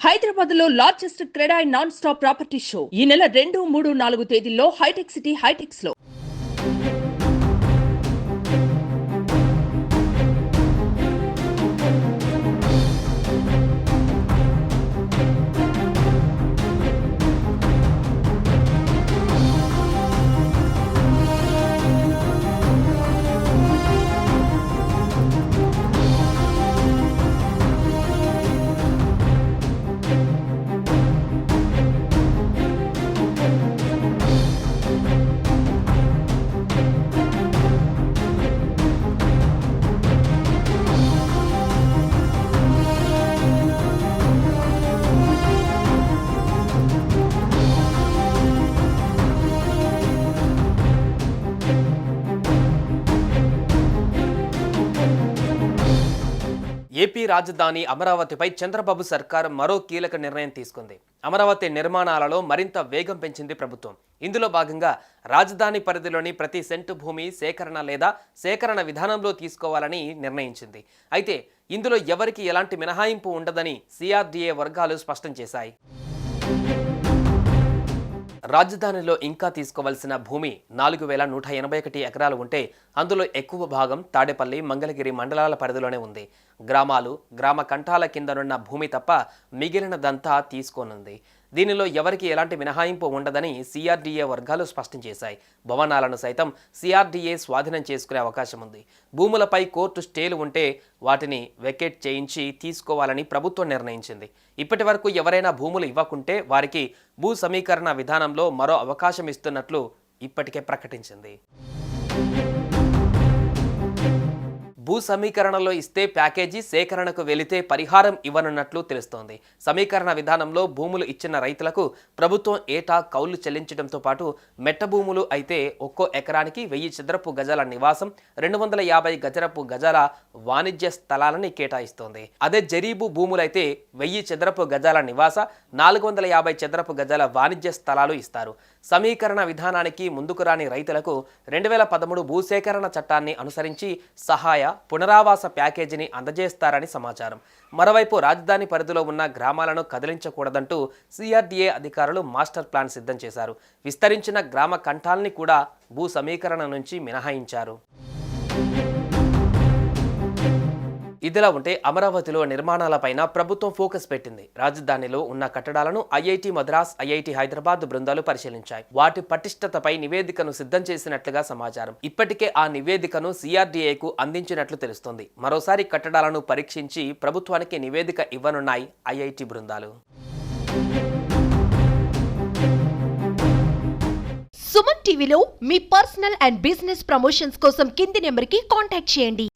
హైదరాబాద్ లో largest CREDAI non stop property show ఈ నెల 2, 3, 4 తేదీల్లో హైటెక్ సిటీ హైటెక్స్ లో. ఏపీ రాజధాని అమరావతిపై చంద్రబాబు సర్కార్ మరో కీలక నిర్ణయం తీసుకుంది. అమరావతి నిర్మాణాలలో మరింత వేగం పెంచింది ప్రభుత్వం. ఇందులో భాగంగా రాజధాని పరిధిలోని ప్రతి సెంటు భూమి సేకరణ లేదా సేకరణ విధానంలో తీసుకోవాలని నిర్ణయించింది. అయితే ఇందులో ఎవరికి ఎలాంటి మినహాయింపు ఉండదని సిఆర్డీఏ వర్గాలు స్పష్టం చేశాయి. రాజధానిలో ఇంకా తీసుకోవాల్సిన భూమి 4181 ఎకరాలు ఉంటే అందులో ఎక్కువ భాగం తాడేపల్లి, మంగళగిరి మండలాల పరిధిలోనే ఉంది. గ్రామాలు, గ్రామ కంఠాల కిందనున్న భూమి తప్ప మిగిలినదంతా తీసుకోనుంది. దీనిలో ఎవరికి ఎలాంటి మినహాయింపు ఉండదని సిఆర్డీఏ వర్గాలు స్పష్టం చేశాయి. భవనాలను సైతం సిఆర్డీఏ స్వాధీనం చేసుకునే అవకాశం ఉంది. భూములపై కోర్టు స్టేలు ఉంటే వాటిని వెకేట్ చేయించి తీసుకోవాలని ప్రభుత్వం నిర్ణయించింది. ఇప్పటి వరకు ఎవరైనా భూములు ఇవ్వకుంటే వారికి భూ సమీకరణ విధానంలో మరో అవకాశం ఇస్తున్నట్లు ఇప్పటికే ప్రకటించింది. భూ సమీకరణలో ఇస్తే ప్యాకేజీ, సేకరణకు వెళితే పరిహారం ఇవ్వనున్నట్లు తెలుస్తోంది. సమీకరణ విధానంలో భూములు ఇచ్చిన రైతులకు ప్రభుత్వం ఏటా కౌలు చెల్లించడంతో పాటు మెట్ట భూములు అయితే ఒక్కో ఎకరానికి 1000 చదరపు గజాల నివాసం, 250 చదరపు గజాల వాణిజ్య స్థలాలని కేటాయిస్తోంది. అదే జరీబు భూములైతే 1000 చదరపు గజాల నివాస, 450 చదరపు గజాల వాణిజ్య స్థలాలు ఇస్తారు. సమీకరణ విధానానికి ముందుకు రాని రైతులకు 2013 భూసేకరణ చట్టాన్ని అనుసరించి సహాయ, పునరావాస ప్యాకేజీని అందజేస్తారని సమాచారం. మరోవైపు రాజధాని పరిధిలో ఉన్న గ్రామాలను కదిలించకూడదంటూ సిఆర్డీఏ అధికారులు మాస్టర్ ప్లాన్ సిద్ధం చేశారు. విస్తరించిన గ్రామ కంఠాల్ని కూడా భూ సమీకరణ నుంచి మినహాయించారు. ఇదిలా ఉంటే అమరావతిలో నిర్మాణాలపైన ప్రభుత్వం ఫోకస్ పెట్టింది. రాజధానిలో ఉన్న కట్టడాలను ఐఐటి మద్రాస్, ఐఐటి హైదరాబాద్ బృందాలు పరిశీలించాయి. వాటి పటిష్టతపై నివేదికను సిద్ధం చేసినట్లుగా సమాచారం. ఇప్పటికే ఆ నివేదికను సిఆర్డీఏకు అందించినట్లు తెలుస్తోంది. మరోసారి కట్టడాలను పరీక్షించి ప్రభుత్వానికి నివేదిక ఇవ్వనున్నాయి ఐఐటి బృందాలు. సుమన్ టీవీలో మీ పర్సనల్ అండ్ బిజినెస్ ప్రమోషన్స్ కోసం కింది నెంబర్కి కాంటాక్ట్ చేయండి.